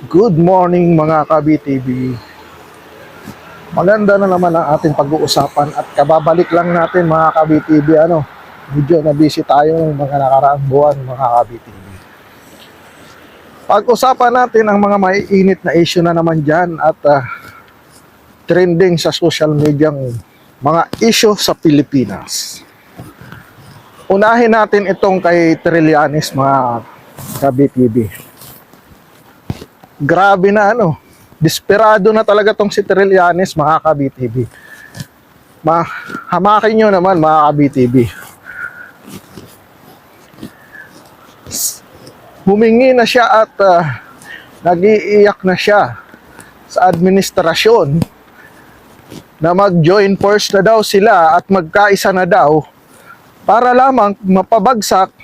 Good morning mga ka-BTV. Maganda na naman ang ating pag-uusapan at kababalik lang natin mga ka-BTV. Medyo na busy tayo ng mga nakaraang buwan mga ka-BTV. Pag-usapan natin ang mga maiinit na issue na naman dyan at trending sa social media mga issue sa Pilipinas. Unahin natin itong kay Trillanes mga ka-BTV. Grabe na desperado na talaga tong si Trillanes mga ka-BTV. Hamakin nyo naman mga ka-BTV. Humingi na siya at nag-iiyak na siya sa administrasyon na mag-join force na daw sila at magkaisa na daw para lamang mapabagsak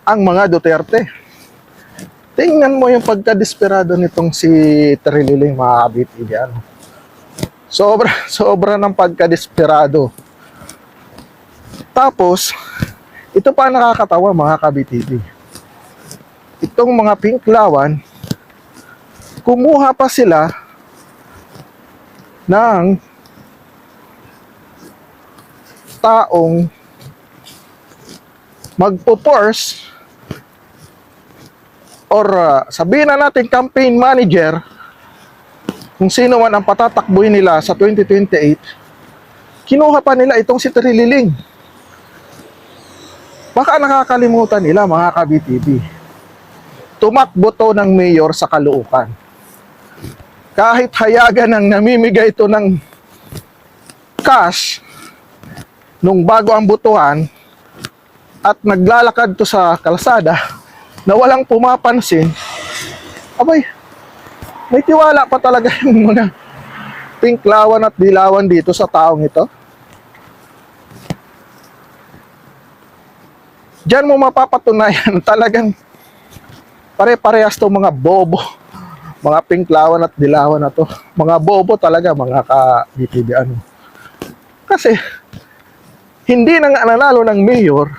ang mga Duterte. Tingnan mo yung pagka-desperado nitong si Trillanes mga ka-BTV. Sobra ng pagka-desperado. Tapos, ito pa nakakatawa mga ka-BTV. Itong mga Pinklawan, kumuha pa sila ng taong magpo-force or sabihin na natin campaign manager kung sino man ang patatakbuhin nila sa 2028, kinuha pa nila itong si Trillanes. Baka nakakalimutan nila mga ka-BTV, tumakbo to ng mayor sa Caloocan. Kahit hayagan ng namimigay ito ng cash nung bago ang butuhan at naglalakad to sa kalsada na walang pumapansin, abay, may tiwala pa talaga yung mga Pinklawan at Dilawan dito sa taong ito. Diyan mo mapapatunayan talagang pare-parehas to mga bobo, mga Pinklawan at Dilawan na to. Mga bobo talaga mga ka-BTV. Kasi hindi na nga nanalo ng mayor,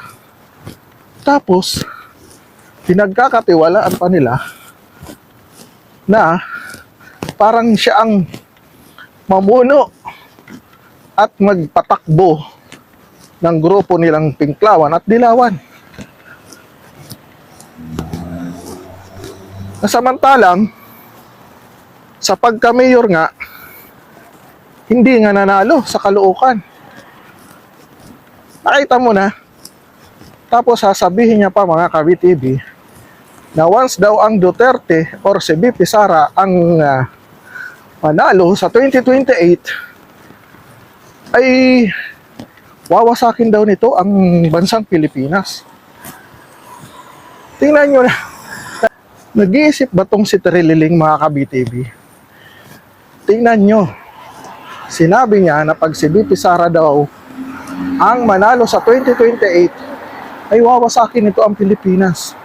tapos pinagkakatiwalaan pa nila na parang siya ang mamuno at magpatakbo ng grupo nilang Pinklawan at Dilawan. Samantalang sa pagka-mayor nga, hindi nga nanalo sa Caloocan. Nakita mo na. Tapos sasabihin niya pa mga ka-BTV na once daw ang Duterte or si BP Sara ang manalo sa 2028, ay wawasakin daw nito ang bansang Pilipinas. Tingnan nyo na. Nag-iisip ba tong si Trillanes mga ka-BTV? Tingnan nyo. Sinabi niya na pag si BP Sara daw ang manalo sa 2028, ay wawasakin ito ang Pilipinas.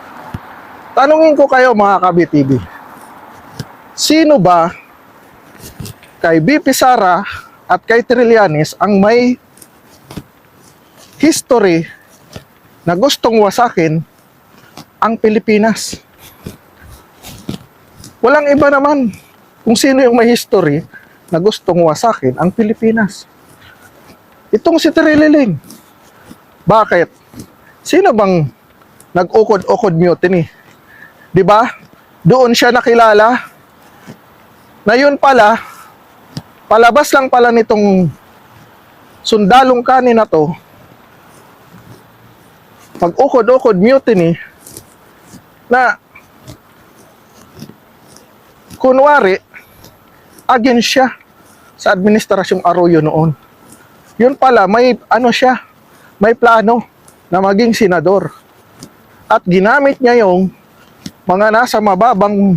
Tanungin ko kayo mga ka-BTV, sino ba kay BP Sara at kay Trillanes ang may history na gustong wasakin ang Pilipinas? Walang iba naman kung sino yung may history na gustong wasakin ang Pilipinas. Itong si Trillanes. Bakit? Sino bang nag-ukod-ukod mutiny? 'Di ba? Doon siya nakilala. Na yun pala, palabas lang pala nitong sundalong kanin na to, pag-ukod-ukod mutiny, na kunwari, against siya sa administrasyong Arroyo noon. Yun pala, may may plano na maging senador. At ginamit niya yung mga nasa mababang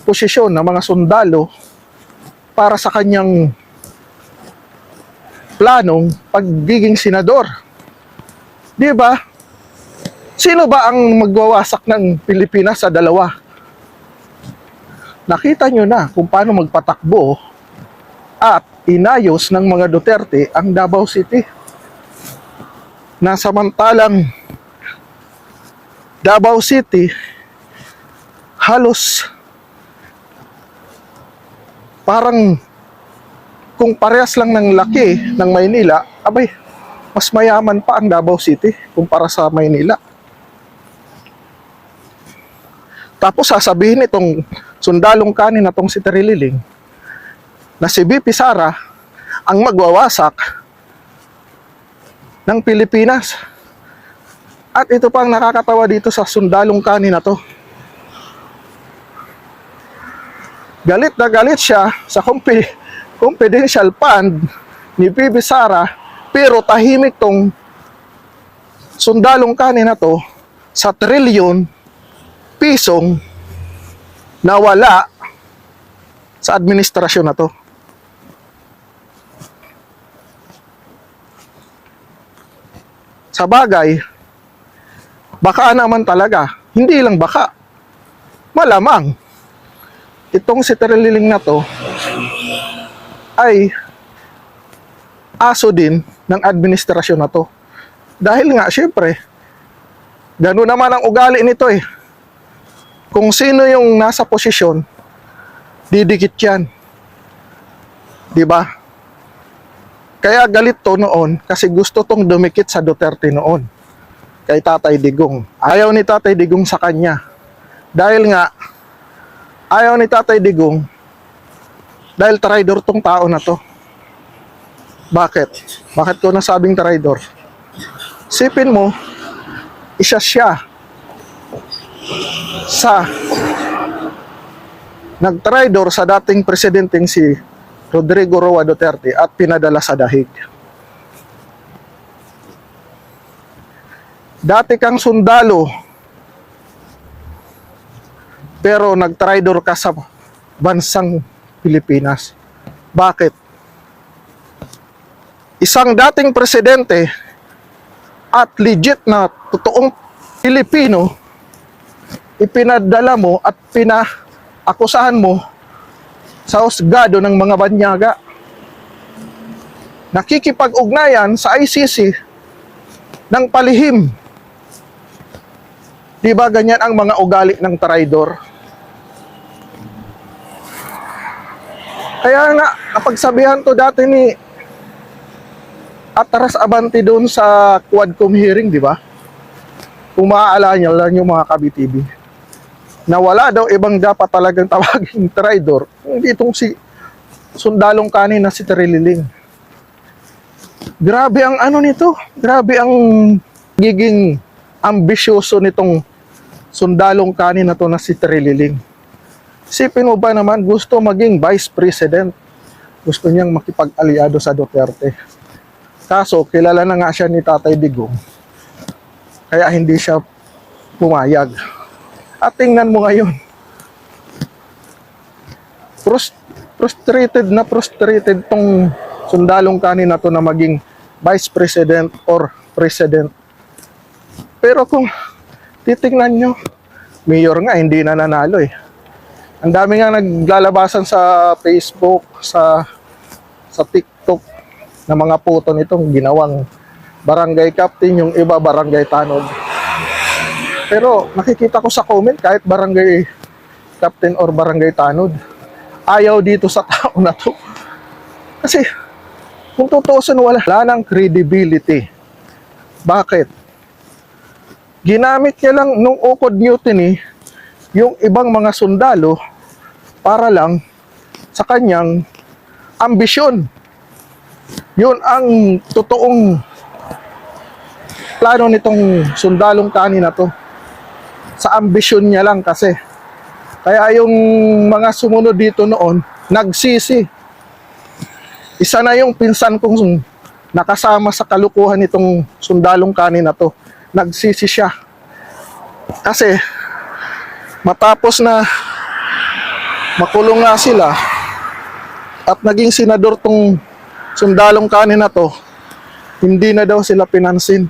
posisyon na mga sundalo para sa kanyang planong pagiging senador. Di ba? Sino ba ang magwawasak ng Pilipinas sa dalawa? Nakita nyo na kung paano magpatakbo at inayos ng mga Duterte ang Davao City. Na samantalang Davao City, halos parang kung parehas lang ng laki ng Maynila, abay, mas mayaman pa ang Davao City kumpara sa Maynila. Tapos sasabihin itong sundalong kanin na tong si Terililing na si BP Sara ang magwawasak ng Pilipinas. At ito pang nakakatawa dito sa sundalong kanin na to. Galit na galit siya sa confidential fund ni BP Sara, pero tahimik tong sundalong kanin na to sa trilyon pisong nawala sa administrasyon na to. Sa bagay, baka naman talaga, hindi lang baka, malamang itong si Terililing na to ay aso din ng administrasyon na to. Dahil nga, syempre, gano'n naman ang ugali nito eh. Kung sino yung nasa posisyon, didikit yan. Diba? Kaya galit to noon kasi gusto tong dumikit sa Duterte noon. Kay Tatay Digong. Ayaw ni Tatay Digong sa kanya. Dahil nga, ayaw ni Tatay Digong dahil traidor tong tao na to. Bakit? Bakit ko nasabing traidor? Sipin mo, isa siya sa nag-traidor sa dating presidenteng si Rodrigo Roa Duterte at pinadala sa dahig. Dati kang sundalo pero nag-traidor ka sa bansang Pilipinas. Bakit? Isang dating presidente at legit na totoong Pilipino ipinadala mo at pinaakusahan mo sa husgado ng mga banyaga. Nakikipag-ugnayan sa ICC ng palihim. Di ba ganyan ang mga ugali ng traidor? Kaya nga, napagsabihan to dati ni Atras Abante doon sa Quadcom hearing, di ba? Kung maaalala nyo mga Kabi-TV, na wala daw ibang dapat talagang tawaging traidor, hindi itong si sundalong kanin na si Terililing. Grabe ang ano nito, grabe ang giging ambisyoso nitong sundalong kanin na to na si Terililing. Isipin mo ba naman, gusto maging vice president, gusto niyang makipag-aliado sa Duterte. Kaso, kilala na nga siya ni Tatay Digong, kaya hindi siya pumayag. At tingnan mo ngayon, frustrated tong sundalong kanin na to na maging vice president or president. Pero kung titingnan nyo, mayor nga hindi na nanalo eh. Ang dami nga naglalabasan sa Facebook, sa TikTok na mga puto nitong ginawang barangay captain, yung iba barangay tanod. Pero nakikita ko sa comment, kahit barangay captain or barangay tanod, ayaw dito sa tao na to. Kasi kung tutuusin, wala ng credibility. Bakit? Ginamit niya lang nung Ukod Mutiny yung ibang mga sundalo para lang sa kanyang ambisyon. Yun ang totoong plano nitong sundalong kanin na to. Sa ambisyon niya lang kasi. Kaya yung mga sumunod dito noon, nagsisi. Isa na yung pinsan kong nakasama sa kalukuhan nitong sundalong kanin na to. Nagsisi siya. Kasi matapos na makulong nga sila at naging senador tong sundalong kanin na to, hindi na daw sila pinansin.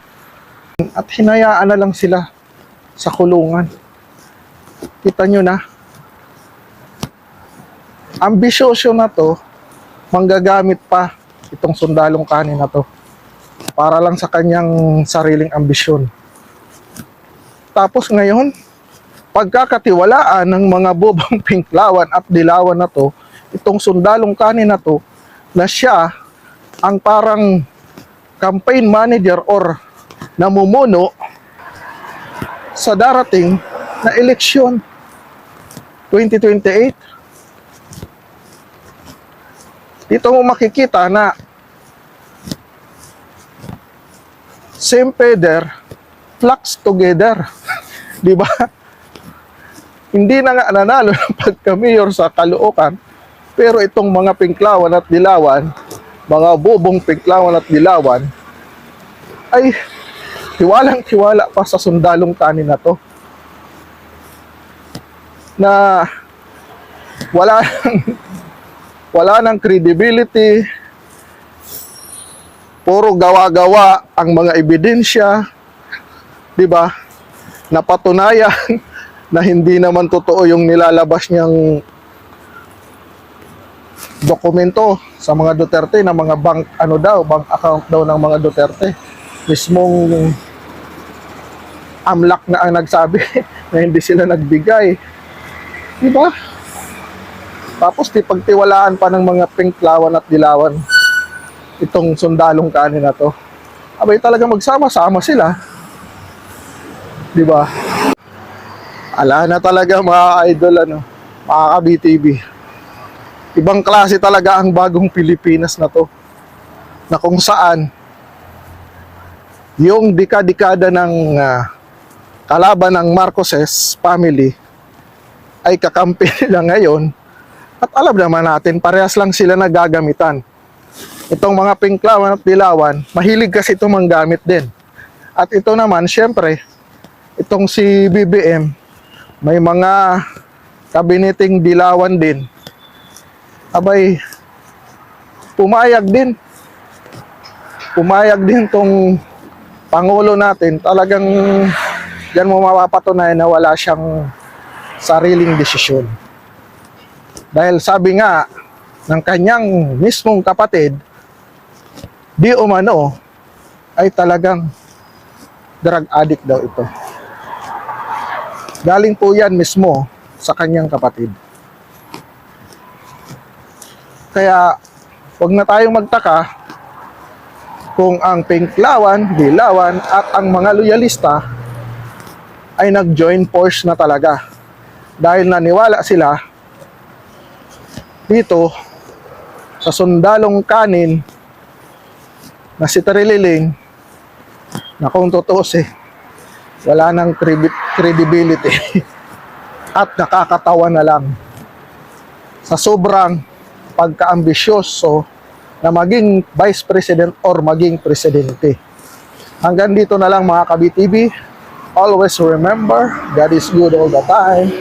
At hinayaan na lang sila sa kulungan. Kita nyo na, ambisyoso na to, manggagamit pa itong sundalong kanin na to para lang sa kanyang sariling ambisyon. Tapos ngayon, pagkakatiwalaan ng mga bobong pinklawan at dilawan na to, itong sundalong kanin na to, na siya ang parang campaign manager or namumuno sa darating na eleksyon 2028. Dito mo makikita na same feather flocks together. Di ba? Hindi na nga nanalo ng pagka-mayor sa Caloocan, pero itong mga pinklawan at dilawan, mga bobong pinklawan at dilawan, ay tiwalang-tiwala pa sa sundalong kanin na to. Na wala nang credibility, puro gawa-gawa ang mga ebidensya, di ba? Napatunayan na hindi naman totoo yung nilalabas niyang dokumento sa mga Duterte na mga bank account daw ng mga Duterte. Mismong AMLAC na ang nagsabi na hindi sila nagbigay. Di ba? Tapos pagtiwalaan pa ng mga pinklawan at dilawan itong sundalong kanin na to. Abay talaga magsama-sama sila. Di ba? Ala na talaga mga idol, mga ka-BTV. Ibang klase talaga ang bagong Pilipinas na to. Na kung saan yung dekada ng kalaban ng Marcoses family ay kakampi nila ngayon. At alam naman natin, parehas lang sila nagagamitan. Itong mga pinklawan at dilawan, mahilig kasi ito manggamit din. At ito naman, syempre, itong si BBM, may mga kabineting dilawan din. Abay, pumayag din. Pumayag din tong Pangulo natin. Talagang diyan mo mapapatunayan na wala siyang sariling desisyon. Dahil sabi nga ng kanyang mismong kapatid, di umano ay talagang drug addict daw ito. Galing po yan mismo sa kanyang kapatid. Kaya huwag na tayong magtaka kung ang pinklawan, dilawan at ang mga loyalista ay nag-join force na talaga. Dahil naniwala sila dito sa sundalong kanin na si Tarililing na kung tutuusin, wala nang credibility at nakakatawa na lang sa sobrang pagka-ambisyoso na maging vice president or maging presidente. Hanggang dito na lang mga ka-BTV. Always remember, God is good all the time.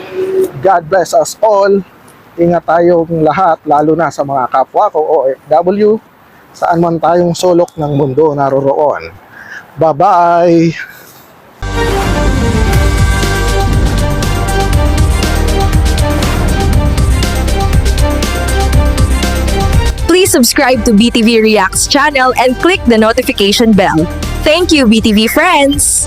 God bless us all. Ingat tayong lahat, lalo na sa mga kapwa ko OFW, saan man tayong sulok ng mundo naroroon. Bye-bye! Please subscribe to BTV Reacts channel and click the notification bell. Thank you, BTV friends!